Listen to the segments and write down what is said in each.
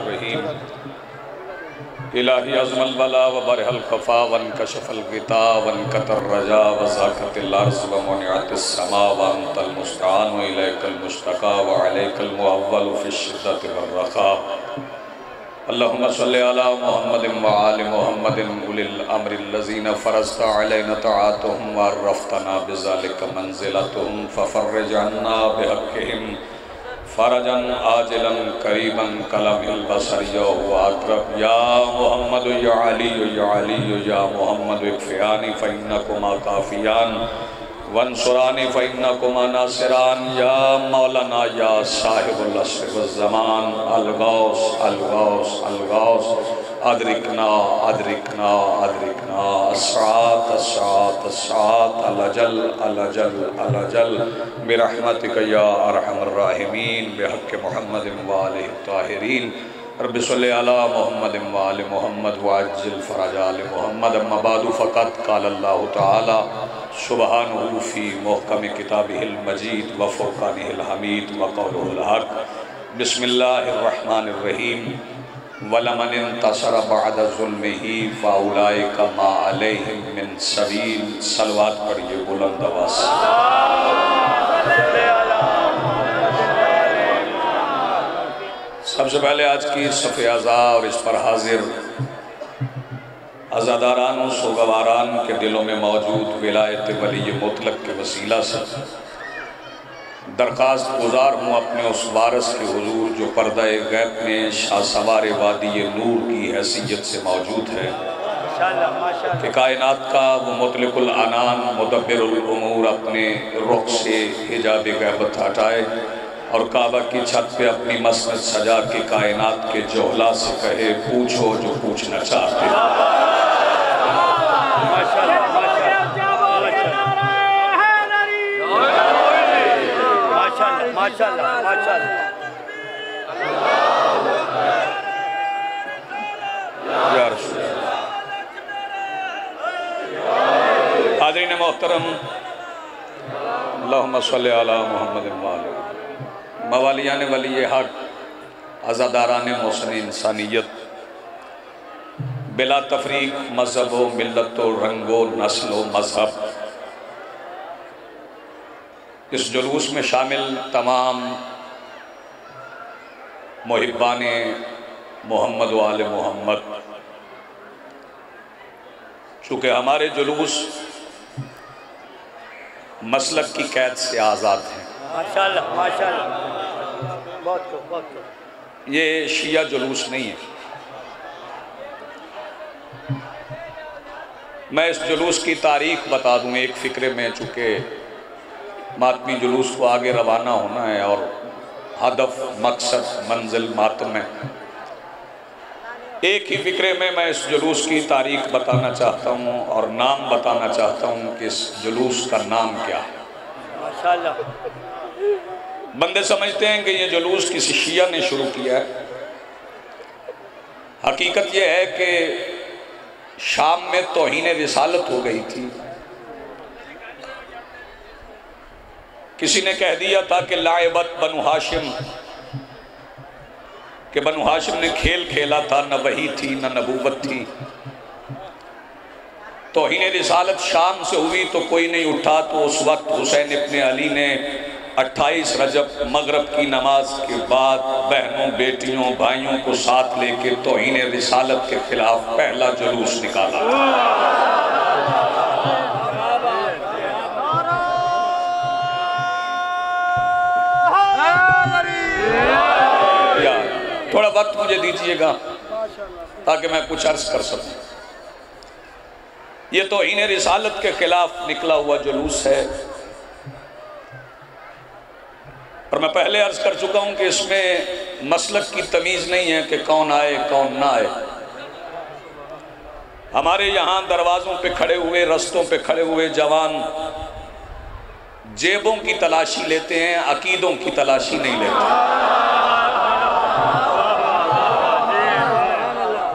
रहीम इलाही अज़मल वला व बरहल खफा वन कशफल गिता वन कतर रजा व ज़ाकतिल अर्ज़ व मुनिअतिस समा व अंतल मुस्तान व इलैकल मुश्तका व अलैकल मुअव्वल फ़ी शिद्दति व रख़ा। अल्लाहुम्मा सल्लि अला मुहम्मदिन व आलि मुहम्मदिन उलिल अम्रिल लज़ीना फ़रज़ता अलैना तआतुहुम व अर्रफ़तना बिज़ालिका मंज़िलतहुम फ़फ़र्रिज अन्ना बिहक़्क़िहिम फ़रजन आजिलन करीबन कलमिल बसरिया हुआ अक़रब। या मोहम्मद या अली या मोहम्मद इक्फ़ियानी फ़इन्नकुमा काफ़ियान वंसुरानी फ़इन्नकुमा नासिरान। या मौलाना या साहिबुल अस्र वज़्ज़मान अल-गौस अल-गौस अल-गौस अदरिकना अदरिकना अदरिकना अस्सात अस्सात अस्सात अलजल अलजल अलजल बिरहमतिका या अरहमर राहिमीन बिहक़्क़ि मुहम्मदिन व आलिहि ताहिरीन। रब्बि सल्लि अला मुहम्मदिन व आलि मुहम्मद व अज्जिल फ़रज आलि मुहम्मद। अम्मा बअदु फ़क़द क़ाल अल्लाहु तआला सुब्हानहु फ़ी मुहकमि किताबिहिल मजीद व फ़ुरक़ानिहिल हमीद व क़ौलुहुल हक़। बिस्मिल्लाहिर रहमानिर रहीम। वलमन इंतसर बअद ज़ुल्मिही फ़उलाइका मा अलैहिम मिन सबील। सलवात पढ़िए बुलंद आवाज़ से। सबसे पहले आज की सफ़े अज़ा और इस पर हाजिर अज़ादारान और सोगवारान के दिलों में मौजूद विलायत वली मुतलक के वसीला से दरख्वास्त गुजार हूँ अपने उस वारस के हुजूर जो पर्दा गैब में शाहसवार वादी नूर की हैसियत से मौजूद है कि कायनात का वो मुतलकुल अनान मुदब्बिरुल उमूर अपने रुख से हिजाब गैबत हटाए और काबा की छत पे अपनी मस्जिद सजा के कायनात के जोहला से कहे पूछो जो पूछना चाहते हो। हाज़रीन मोहतरम, अल्लाहुम्मा सल्लि अला मुहम्मदिन व आलि मवालियान वली हक अज़ादारान मोहसिन इंसानियत बिला तफरीक मज़हब व मिल्लत व रंग व नस्ल व मज़हब इस जुलूस में शामिल तमाम मुहिब्बान मोहम्मद व आले मोहम्मद, चूँकि हमारे जुलूस मसलक की कैद से आज़ाद हैं। माशाअल्लाह माशाअल्लाह, बहुत ये शिया जुलूस नहीं है। मैं इस जुलूस की तारीख बता दूँ एक फ़िक्रे में, चूँकि मातमी जुलूस को आगे रवाना होना है और हदफ मकसद मंजिल मातम है। एक ही फ़िक्रे में मैं इस जुलूस की तारीख बताना चाहता हूँ और नाम बताना चाहता हूँ कि इस जुलूस का नाम क्या है। माशाअल्लाह। बंदे समझते हैं कि ये जुलूस किसी शिया ने शुरू किया है। हकीकत यह है कि शाम में तौहीन रिसालत हो गई थी। किसी ने कह दिया था कि लाइबत बनु हाशिम, कि बनु हाशिम ने खेल खेला था, न वही थी न नबूवत थी। तौहीन रिसालत शाम से हुई तो कोई नहीं उठा, तो उस वक्त हुसैन इब्ने अली ने 28 रजब मगरब की नमाज के बाद बहनों बेटियों भाइयों को साथ लेके तौहीन रिसालत के खिलाफ पहला जुलूस निकाला। थोड़ा वक्त मुझे दीजिएगा ताकि मैं कुछ अर्ज कर सकूं। ये तौहीन रिसालत के खिलाफ निकला हुआ जुलूस है और मैं पहले अर्ज कर चुका हूं कि इसमें मसलक की तमीज़ नहीं है कि कौन आए कौन ना आए। हमारे यहाँ दरवाज़ों पे खड़े हुए, रस्तों पे खड़े हुए जवान जेबों की तलाशी लेते हैं, अकीदों की तलाशी नहीं लेते।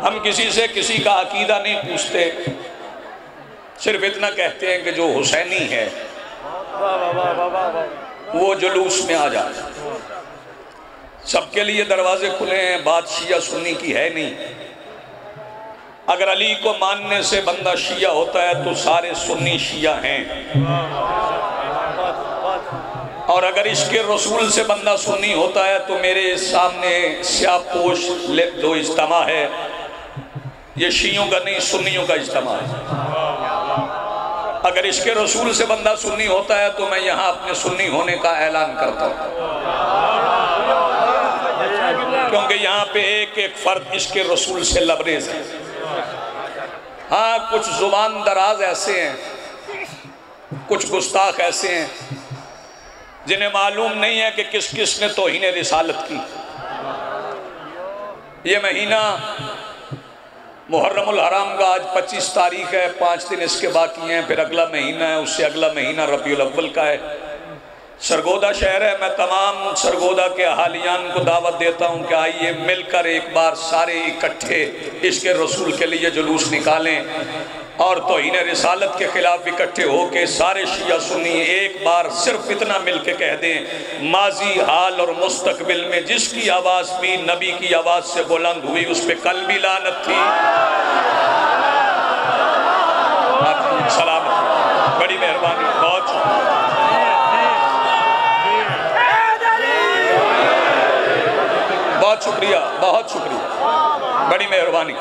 हम किसी से किसी का अकीदा नहीं पूछते, सिर्फ इतना कहते हैं कि जो हुसैनी है वो जुलूस में आ जाए। सबके लिए दरवाजे खुले हैं, बात शिया सुन्नी की है नहीं। अगर अली को मानने से बंदा शिया होता है तो सारे सुन्नी शिया हैं, और अगर इसके रसूल से बंदा सुन्नी होता है तो मेरे सामने स्यापोश जो इज्तिमा है ये शियों का नहीं सुन्नियों का इज्तिमा है। अगर इसके रसूल से बंदा सुन्नी होता है तो मैं यहाँ अपने सुन्नी होने का ऐलान करता हूँ, क्योंकि यहाँ पे एक एक फर्द इसके रसूल से लबरेज है। हाँ, कुछ जुबान दराज ऐसे हैं, कुछ गुस्ताख ऐसे हैं जिन्हें मालूम नहीं है कि किस किस ने तौहीन रिसालत की। ये महीना मुहर्रमुल हराम का आज 25 तारीख है, 5 दिन इसके बाकी हैं, फिर अगला महीना है, उससे अगला महीना रबीउल अव्वल का है। सरगोदा शहर है, मैं तमाम सरगोदा के अहालियान को दावत देता हूँ कि आइए मिलकर एक बार सारे इकट्ठे इसके रसूल के लिए जुलूस निकालें और तौहीन रिसालत के खिलाफ इकट्ठे होके सारे शिया सुन्नी एक बार सिर्फ इतना मिल के कह दें, माजी हाल और मुस्तकबिल में जिसकी आवाज़ भी नबी की आवाज़ से बुलंद हुई उस पर कल भी लानत थी। सलामत, बड़ी मेहरबानी, बहुत शुक्रिया, बहुत शुक्रिया, बड़ी मेहरबानी।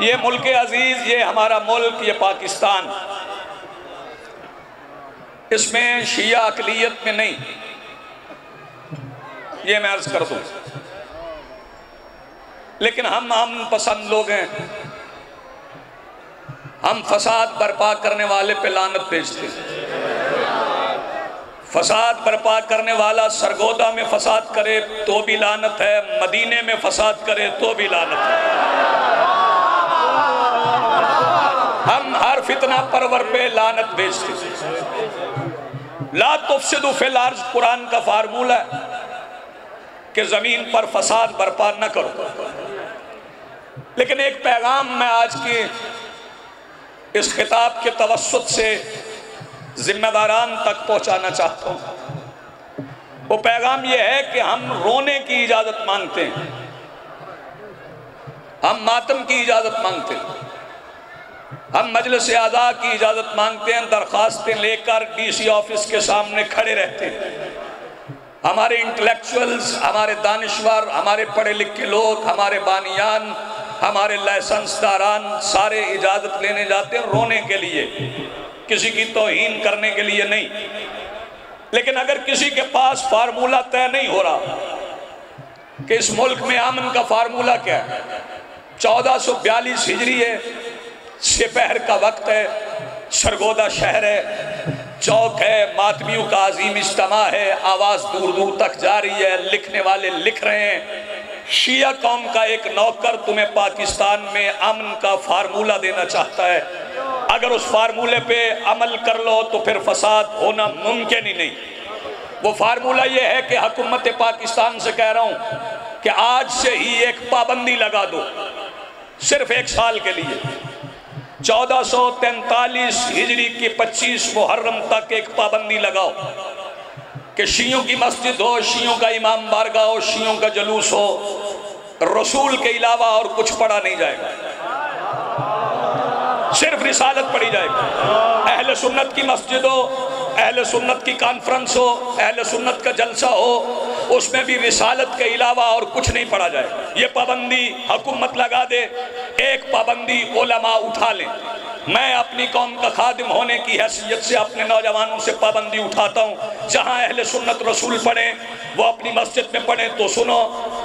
ये मुल्क अजीज, ये हमारा मुल्क, ये पाकिस्तान, इसमें शिया अकलियत में नहीं, ये मैं अर्ज कर दूं, लेकिन हम पसंद लोग हैं। हम फसाद बर्पा करने वाले पे लानत भेजते हैं। फसाद बर्पा करने वाला सरगोदा में फसाद करे तो भी लानत है, मदीने में फसाद करे तो भी लानत है। हम हर फितना परवर पे लानत भेजते। ला तुफसिदु फिल अर्ज़ कुरान का फार्मूला है कि जमीन पर फसाद बर्पा न करो। लेकिन एक पैगाम मैं आज की इस खिताब के तवस्सुत से जिम्मेदारान तक पहुंचाना चाहता हूं। वो पैगाम ये है कि हम रोने की इजाजत मांगते हैं, हम मातम की इजाजत मांगते हैं, हम मजलिस आज़ा की इजाजत मांगते हैं, दरखास्तें लेकर डीसी ऑफिस के सामने खड़े रहते हैं। हमारे इंटेलेक्चुअल्स, हमारे दानिश्वर, हमारे पढ़े लिखे लोग, हमारे बानियान, हमारे लाइसेंसदारान सारे इजाजत लेने जाते हैं रोने के लिए, किसी की तौहीन करने के लिए नहीं। लेकिन अगर किसी के पास फार्मूला तय नहीं हो रहा कि इस मुल्क में अमन का फार्मूला क्या है, 1442 हिजरी है, दोपहर का वक्त है, सरगोदा शहर है, चौक है, मातमियों का अजीम इज्तिमा है, आवाज़ दूर दूर तक जा रही है, लिखने वाले लिख रहे हैं, शिया कौम का एक नौकर तुम्हें पाकिस्तान में अमन का फार्मूला देना चाहता है, अगर उस फार्मूले पे अमल कर लो तो फिर फसाद होना मुमकिन ही नहीं। वो फार्मूला ये है कि हुकूमत पाकिस्तान से कह रहा हूँ कि आज से ही एक पाबंदी लगा दो, सिर्फ 1 साल के लिए, 1443 हिजरी की 25 मुहर्रम तक एक पाबंदी लगाओ कि शियों की मस्जिद हो, शियों का इमाम बारगाह हो, शियों का जुलूस हो, रसूल के अलावा और कुछ पढ़ा नहीं जाएगा, सिर्फ रिसालत पढ़ी जाएगी। अहले सुन्नत की मस्जिद हो, अहले सुन्नत की कॉन्फ्रेंस हो, अहले सुन्नत का जलसा हो, उसमें भी रिसालत के अलावा और कुछ नहीं पढ़ा जाएगा। ये पाबंदी हुकूमत लगा दे, एक पाबंदी उलमा उठा लें। मैं अपनी कौम का खादिम होने की हैसियत से अपने नौजवानों से पाबंदी उठाता हूँ, जहाँ अहले सुन्नत रसूल पढ़ें वो अपनी मस्जिद में पढ़ें तो सुनो,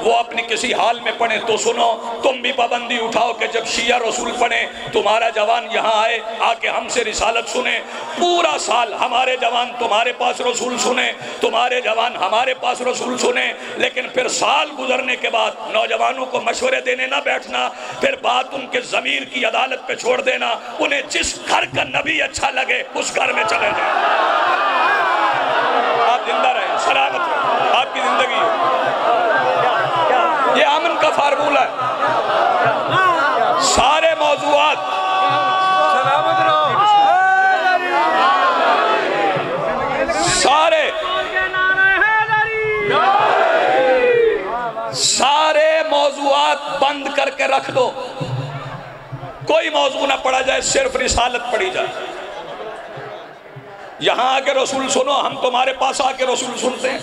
वो अपनी किसी हाल में पढ़ें तो सुनो। तुम भी पाबंदी उठाओ कि जब शिया रसूल पढ़ें तुम्हारा जवान यहाँ आए, आके हमसे रिसालत सुने, पूरा साल हमारे जवान तुम्हारे पास रसूल सुने, तुम्हारे जवान हमारे पास रसूल सुने, लेकिन फिर साल गुजरने के बाद नौजवानों को मशवरे देने ना बैठना, फिर बात उनके ज़मीर की अदालत पे छोड़ देना, उन्हें जिस घर का नबी अच्छा लगे उस घर में चले जाए। आप जिंदा रहें, सलामत रहें, आपकी जिंदगी ये अमन का फार्मूला है। सारे मौजूआत सारे सारे मौजूआत बंद करके रख दो, कोई मौजू ना पढ़ा जाए, सिर्फ रिसालत पढ़ी जाए। यहां आके रसूल सुनो, हम तुम्हारे पास आके रसूल सुनते हैं।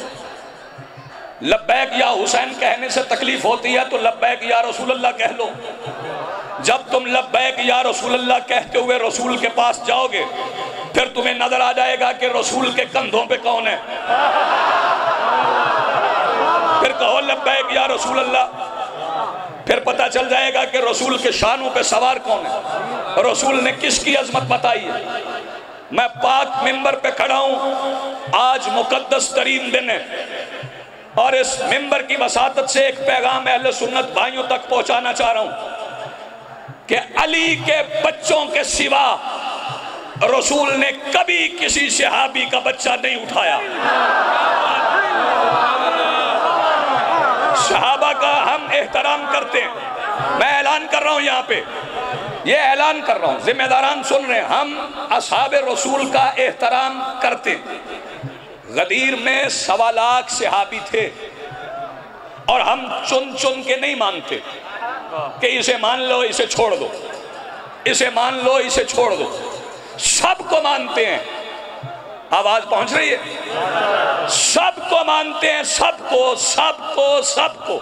लब्बैक या हुसैन कहने से तकलीफ होती है तो लब्बैक या रसूल अल्लाह कह लो। जब तुम लब्बैक या रसूल अल्लाह कहते हुए रसूल के पास जाओगे, फिर तुम्हें नजर आ जाएगा कि रसूल के कंधों पे कौन है। फिर कहो लब्बैक या रसूल अल्लाह, फिर पता चल जाएगा कि रसूल के शानों पे सवार कौन है, रसूल ने किसकी अजमत बताई है। मैं पाक मिंबर पे खड़ा हूं, आज मुकद्दस तरीन दिन है, और इस मिंबर की वसातत से एक पैगाम अहले सुन्नत भाइयों तक पहुंचाना चाह रहा हूं कि अली के बच्चों के सिवा रसूल ने कभी किसी सहाबी का बच्चा नहीं उठाया। सहाबा का हम एहतराम करते हैं। मैं ऐलान कर रहा हूं, यहां पे ये ऐलान कर रहा हूं, जिम्मेदारान सुन रहे हैं, हम असहाबे रसूल का एहतराम करते हैं। गदीर में 1.25 लाख सहाबी थे, और हम चुन चुन के नहीं मानते कि इसे मान लो इसे छोड़ दो, इसे मान लो इसे छोड़ दो, सबको मानते हैं। आवाज पहुंच रही है? सबको मानते हैं, सबको सबको सबको।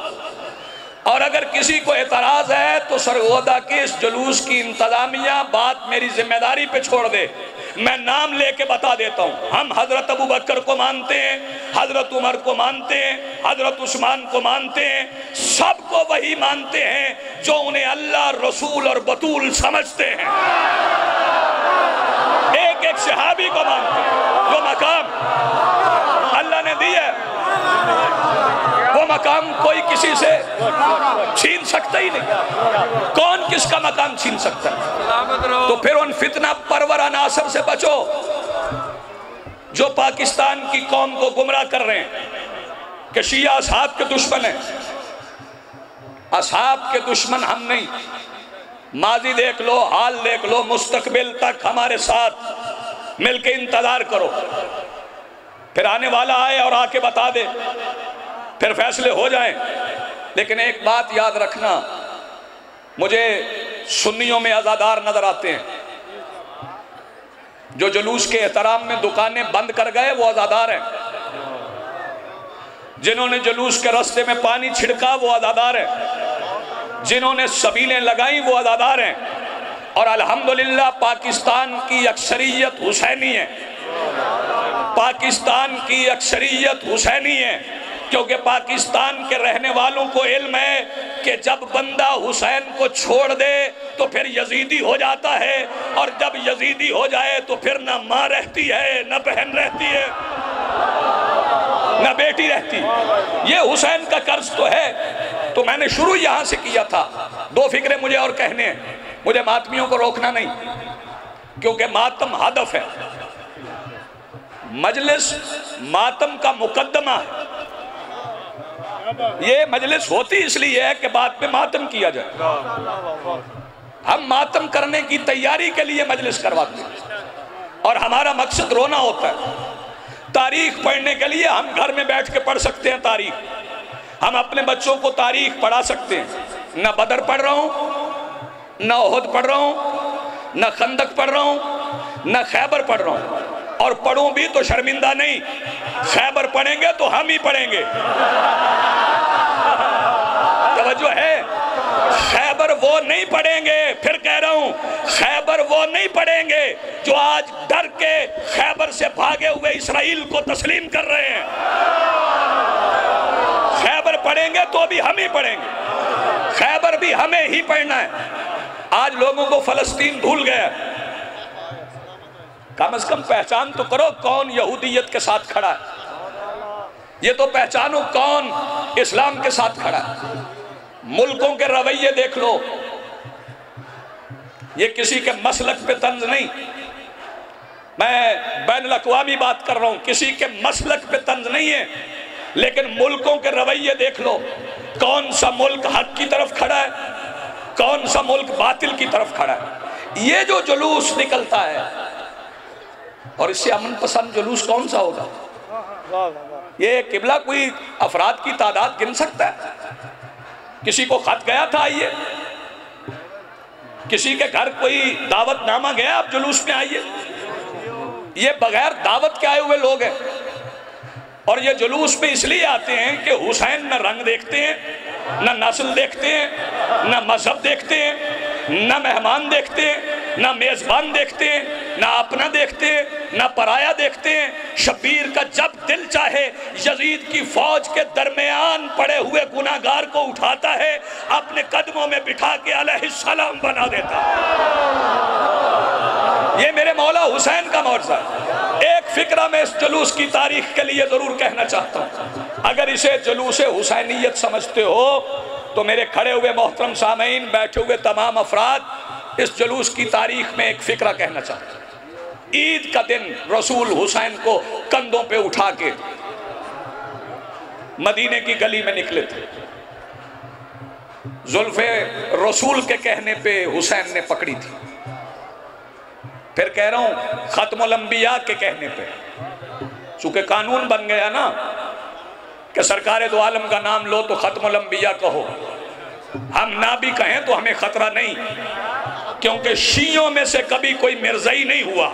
और अगर किसी को एतराज है तो सरगोदा के इस जुलूस की इंतजामिया बात मेरी जिम्मेदारी पे छोड़ दे। मैं नाम लेके बता देता हूँ, हम हजरत अबू बकर को मानते हैं, हजरत उमर को मानते हैं, हजरत उस्मान को मानते हैं, सबको वही मानते हैं जो उन्हें अल्लाह, रसूल और बतूल समझते हैं। एक एक सहाबी को मानते हैं। जो मकाम अल्लाह ने दिया वो मकाम कोई किसी से छीन सकता ही नहीं। कौन किसका मकाम छीन सकता है? तो फिर उन फितना परवर अनासर से बचो जो पाकिस्तान की कौम को गुमराह कर रहे हैं कि शिया असहाब के दुश्मन है। असहाब के दुश्मन हम नहीं। माजी देख लो, हाल देख लो, मुस्तकबिल तक हमारे साथ मिलके इंतजार करो, फिर आने वाला आए और आके बता दे, फिर फैसले हो जाएं। लेकिन एक बात याद रखना, मुझे सुन्नियों में अज़ादार नजर आते हैं जो जुलूस के एहतराम में दुकानें बंद कर गए, वो अज़ादार हैं। जिन्होंने जुलूस के रास्ते में पानी छिड़का वो अज़ादार हैं। जिन्होंने सबीलें लगाई वो अज़ादार हैं। और अल्हम्दुलिल्लाह पाकिस्तान की अक्सरियत हुसैनी है। पाकिस्तान की अक्सरियत हुसैनी है, क्योंकि पाकिस्तान के रहने वालों को इल्म है कि जब बंदा हुसैन को छोड़ दे तो फिर यजीदी हो जाता है, और जब यजीदी हो जाए तो फिर ना माँ रहती है, ना बहन रहती है, ना बेटी रहती। ये हुसैन का कर्ज तो है। तो मैंने शुरू यहां से किया था। 2 फिक्रे मुझे और कहने हैं। मुझे मातमियों को रोकना नहीं, क्योंकि मातम हदफ है, मजलिस मातम का मुकद्दमा है। ये मजलिस होती इसलिए है कि बाद में मातम किया जाए। हम मातम करने की तैयारी के लिए मजलिस करवाते हैं, और हमारा मकसद रोना होता है। तारीख पढ़ने के लिए हम घर में बैठ के पढ़ सकते हैं तारीख, हम अपने बच्चों को तारीख पढ़ा सकते हैं। न बदर पढ़ रहा हूं, न ओहद पढ़ रहा हूं, न खंदक पढ़ रहा हूं, न खैबर पढ़ रहा हूं, और पढ़ूं भी तो शर्मिंदा नहीं। खैबर पढ़ेंगे तो हम ही पढ़ेंगे। तवज्जो है? खैबर वो नहीं पढ़ेंगे, फिर कह रहा हूं, खैबर वो नहीं पढ़ेंगे जो आज डर के खैबर से भागे हुए इसराइल को तस्लीम कर रहे हैं। खैबर पढ़ेंगे तो भी हम ही पढ़ेंगे, खैबर भी हमें ही पढ़ना है। आज लोगों को फलस्तीन भूल गया। कम से कम पहचान तो करो कौन यहूदियत के साथ खड़ा है। ये तो पहचानो कौन इस्लाम के साथ खड़ा है। मुल्कों के रवैये देख लो, ये किसी के मसलक पे तंज नहीं, मैं बैनुल अक़वामी बात कर रहा हूं, किसी के मसलक पे तंज नहीं है, लेकिन मुल्कों के रवैये देख लो। कौन सा मुल्क हक की तरफ खड़ा है, कौन सा मुल्क बातिल की तरफ खड़ा है। ये जो जुलूस निकलता है, और इससे अमन पसंद जुलूस कौन सा होगा? ये किबला कोई अफराद की तादाद गिन सकता है? किसी को खत गया था आइए, किसी के घर कोई दावतनामा गया आप जुलूस में आइए। ये बगैर दावत के आए हुए लोग हैं और ये जुलूस में इसलिए आते हैं कि हुसैन न रंग देखते हैं, न नस्ल देखते हैं, न मजहब देखते हैं, न मेहमान देखते हैं, न मेजबान देखते हैं, न अपना देखते हैं, न पराया देखते हैं। शब्बीर का जब दिल चाहे यजीद की फौज के दरमियान पड़े हुए गुनाहगार को उठाता है, अपने कदमों में बिठा के अलैहिस्सलाम बना देता है। ये मेरे मौला हुसैन का मौजज़ा है। एक फिक्रा में इस जुलूस की तारीख के लिए जरूर कहना चाहता हूँ। अगर इसे जुलूस हुसैनियत समझते हो तो मेरे खड़े हुए मोहतरम सामईन, बैठे हुए तमाम अफराद, इस जुलूस की तारीख में एक फिक्रा कहना चाहता हूँ। ईद का दिन रसूल हुसैन को कंधों पे उठा के मदीने की गली में निकले थे। जुल्फे रसूल के कहने पे हुसैन ने पकड़ी थी। फिर कह रहा हूं खत्मुल अंबिया के कहने पे, चूंकि कानून बन गया ना कि सरकार दो आलम का नाम लो तो खत्मुल अंबिया कहो। हम ना भी कहें तो हमें खतरा नहीं, क्योंकि शियों में से कभी कोई मिर्ज़ाई नहीं हुआ।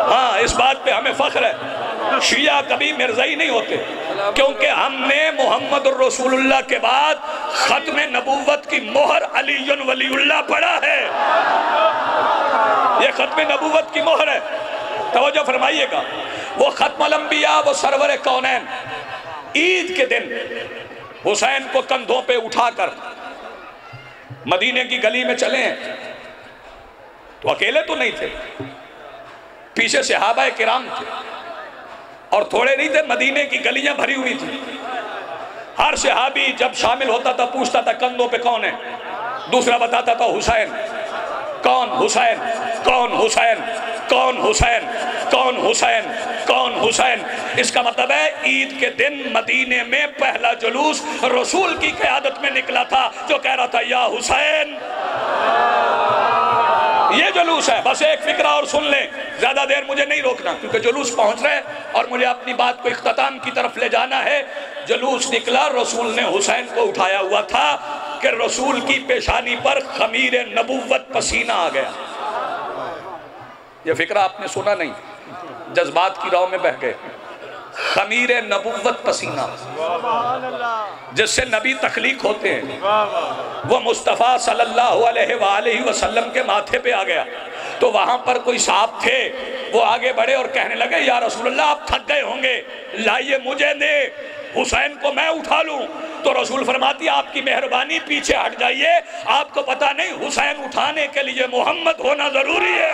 हाँ, इस बात पे हमें फख्र है, शिया कभी मिर्ज़ाई नहीं होते, क्योंकि हमने मोहम्मद रसूलुल्लाह के बाद खत्म नबूवत की मोहर अलीयुन वलीउल्लाह पढ़ा है। ये खत्म नबूवत की मोहर है, तवज्जो फरमाइएगा। वो खत्मुल अंबिया, वो सरवर कौनैन, ईद के दिन हुसैन को कंधों पे उठाकर मदीने की गली में चले हैं। तो अकेले तो नहीं थे, पीछे सहाबा किराम थे, और थोड़े नहीं थे, मदीने की गलियां भरी हुई थी। हर सहाबी जब शामिल होता था पूछता था कंधों पे कौन है, दूसरा बताता था हुसैन। कौन हुसैन, कौन हुसैन, कौन हुसैन, कौन हुसैन, कौन हुसैन। इसका मतलब है ईद के दिन मदीने में पहला जुलूस रसूल की क़यादत में निकला था, जो कह रहा था या हुसैन। ये जुलूस है। बस एक फिक्रा और सुन लें, ज्यादा देर मुझे नहीं रोकना, क्योंकि जुलूस पहुंच रहे हैं और मुझे अपनी बात को इख्तिताम की तरफ ले जाना है। जुलूस निकला, रसूल ने हुसैन को उठाया हुआ था कि रसूल की पेशानी पर खमीर नबुव्वत पसीना आ गया। यह फिक्रा आपने सुना नहीं, जज्बात की राह में बह गए। खमीर नबुव्वत पसीना, जिससे नबी तख्लीक होते हैं, वो मुस्तफ़ा सल्लल्लाहु अलैहि वसल्लम के माथे पे आ गया। तो वहां पर कोई साहब थे, वो आगे बढ़े और कहने लगे या रसूलल्लाह आप थक गए होंगे, लाइए मुझे दे, हुसैन को मैं उठा लूं। तो रसूल फरमाती आपकी मेहरबानी, पीछे हट जाइए, आपको पता नहीं हुसैन उठाने के लिए मोहम्मद होना जरूरी है।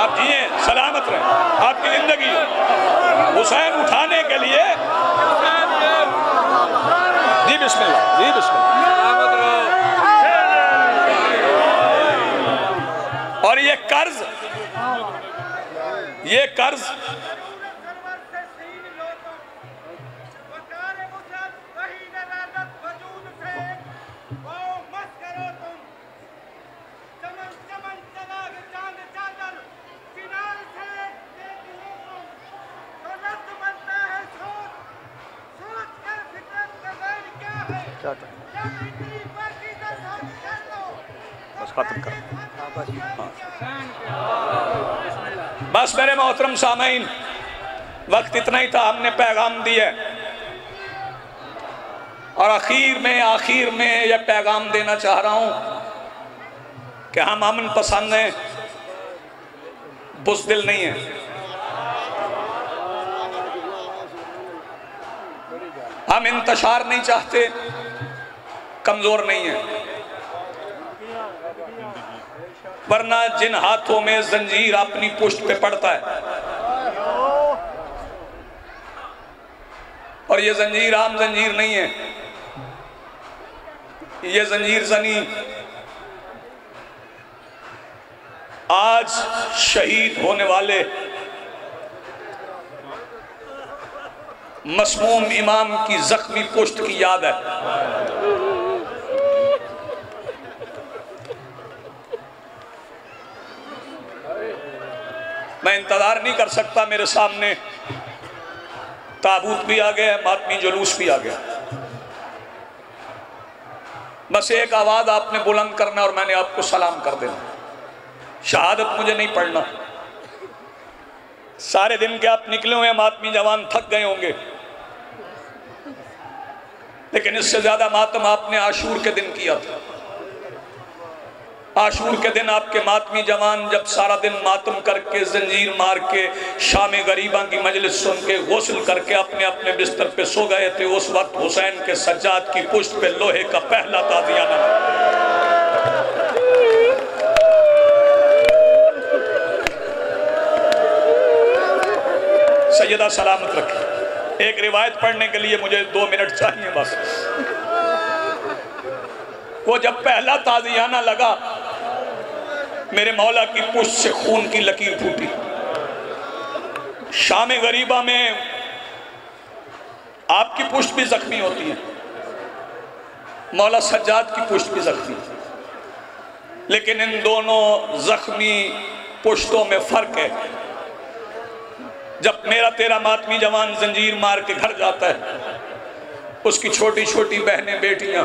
आप जिए सलामत रहे, आपकी जिंदगी हुसैन उठाने के लिए। जी बिस्मिल्लाह, जी बिस्मिल्लाह। और ये कर्ज बस खत्म कर। बस मेरे मोहतरम सामईन, वक्त इतना ही था, हमने पैगाम दिया और आखिर में यह पैगाम देना चाह रहा हूं कि हम अमन पसंद हैं, बुज़दिल नहीं है। हम इंतशार नहीं चाहते, कमजोर नहीं है। वरना जिन हाथों में जंजीर अपनी पुष्ट पे पड़ता है, और ये जंजीर आम जंजीर नहीं है, ये जंजीर जनी आज शहीद होने वाले मसमूम इमाम की जख्मी पुष्ट की याद है। मैं इंतज़ार नहीं कर सकता, मेरे सामने ताबूत भी आ गया, मातमी जुलूस भी आ गया। बस एक आवाज़ आपने बुलंद करना और मैंने आपको सलाम कर देना। शहादत मुझे नहीं पढ़ना। सारे दिन के आप निकले हुए मातमी जवान थक गए होंगे, लेकिन इससे ज्यादा मातम आपने आशूर के दिन किया था। आशूर के दिन आपके मातमी जवान जब सारा दिन मातम करके जंजीर मार के शाम गरीबा की मजलिस सुन के गुस्ल करके अपने अपने बिस्तर पे सो गए थे, उस वक्त हुसैन के सज्जाद की पुश्त पे लोहे का पहला ताज़ियाना। सैयदा सलामत रखे। एक रिवायत पढ़ने के लिए मुझे 2 मिनट चाहिए बस। वो जब पहला ताज़ियाना लगा, मेरे मौला की पुश्त से खून की लकीर फूटी। शाम गरीबा में आपकी पुश्त भी जख्मी होती है, मौला सज्जाद की पुश्त भी जख्मी, लेकिन इन दोनों जख्मी पुश्तों में फर्क है। जब मेरा तेरा मातमी जवान जंजीर मार के घर जाता है, उसकी छोटी छोटी बहनें बेटियां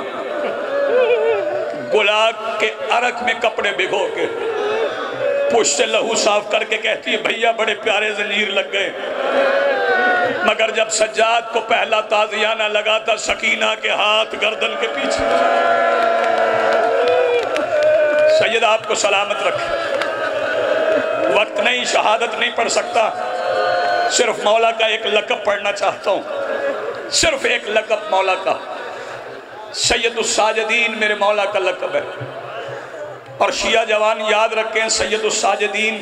गुलाब के अरक में कपड़े भिगो के पुश्त से लहू साफ करके कहती है, भैया बड़े प्यारे जंजीर लग गए। मगर जब सज्जाद को पहला ताज़ियाना लगा था, सकीना के हाथ गर्दन के पीछे। सैयद आपको सलामत रखे। वक्त नहीं, शहादत नहीं पढ़ सकता, सिर्फ मौला का एक लक़ब पढ़ना चाहता हूँ, सिर्फ एक लक़ब मौला का। सैयदुस साजिदीन मेरे मौला का लक़ब है। और शिया जवान याद रखें, सैयदुस साजिदीन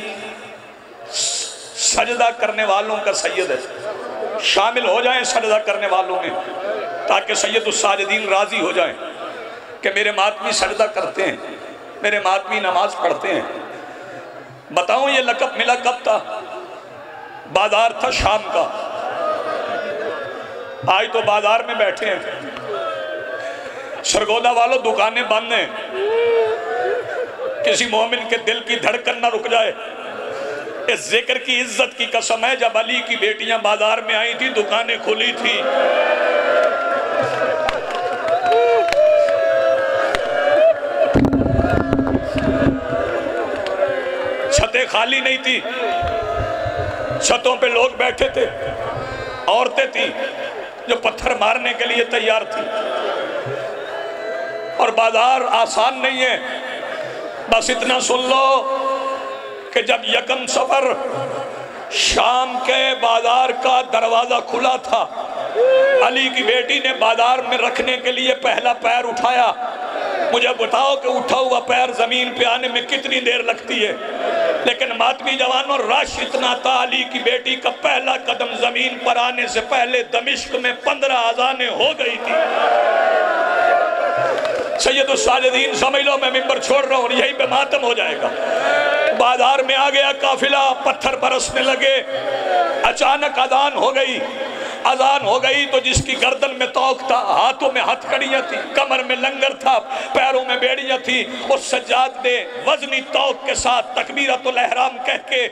सजदा करने वालों का सैयद है। शामिल हो जाएं सजदा करने वालों में, ताकि सैयदुस साजिदीन राजी हो जाएं कि मेरे मातमी सजदा करते हैं, मेरे मातमी नमाज पढ़ते हैं। बताऊं ये लक़ब मिला कब था? बाजार था शाम का। आज तो बाजार में बैठे हैं, सरगोदा वालों दुकानें बंद हैं। किसी मोमिन के दिल की धड़कन ना रुक जाए। इस जिक्र की इज्जत की कसम है, जब अली की बेटियां बाजार में आई थी, दुकानें खुली थी। छतें खाली नहीं थी, छतों पे लोग बैठे थे, औरतें थी जो पत्थर मारने के लिए तैयार थी। और बाजार आसान नहीं है। बस इतना सुन लो कि जब यकम सफर शाम के बाजार का दरवाजा खुला था, अली की बेटी ने बाजार में रखने के लिए पहला पैर उठाया। मुझे बताओ कि उठा हुआ पैर जमीन पे आने में कितनी देर लगती है? लेकिन मातमी जवानों, रश इतना था, अली की बेटी का पहला कदम जमीन पर आने से पहले दमिश्क में 15 अज़ानें हो गई थी। सैयदुस साजिदीन समझ लो, मैं मिंबर छोड़ रहा हूँ और यहीं पे मातम हो जाएगा। बाजार में आ गया काफिला, पत्थर बरसने लगे। अचानक अजान हो गई। अजान हो गई तो जिसकी गर्दन में तौक था, हाथों में हथकड़ियां थी, कमर में लंगर था, पैरों में बेड़ियां थी, उस सज्जाद ने वजनी तौक के साथ तकबीरतुल एहराम कह के,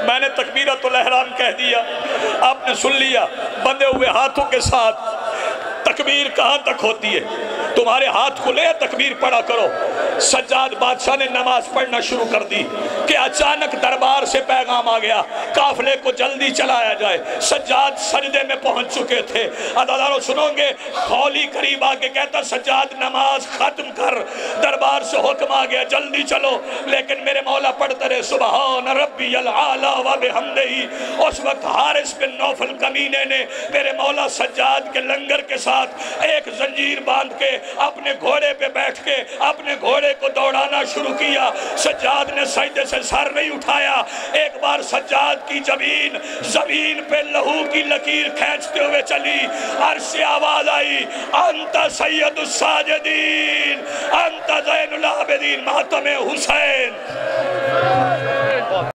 मैंने तकबीरतुल एहराम कह दिया, आपने सुन लिया, बंधे हुए हाथों के साथ तकबीर कहां तक होती है? तुम्हारे हाथ खुले, तकबीर पढ़ा करो। सज्जाद बादशाह ने नमाज पढ़ना शुरू कर दी कि अचानक दरबार से पैगाम आ गया, काफिले को जल्दी चलाया जाए। सज्जाद सजदे में पहुंच चुके थे। अदादारों सुनोगे, खौली करीब आके कहता, सज्जाद नमाज खत्म कर, दरबार से हुक्म आ गया, जल्दी चलो। लेकिन मेरे मौला पढ़ते रहे, सुबहान रब्बियल आला व बिहम्दिही। उस वक्त हारिस बिन नौफल कमीने ने मेरे मौला सज्जाद के लंगर के साथ एक जंजीर बांध के अपने घोड़े पे बैठ के अपने घोड़े को दौड़ाना शुरू किया। सज्जाद ने सजदे से सर नहीं उठाया। एक बार सज्जाद की जमीन पे लहू की लकीर खींचते हुए चली। अर्श से आवाज आई, अंत सैयदुस साजिदीन, अंत ज़ैनुल आबिदीन, मातमे हुसैन।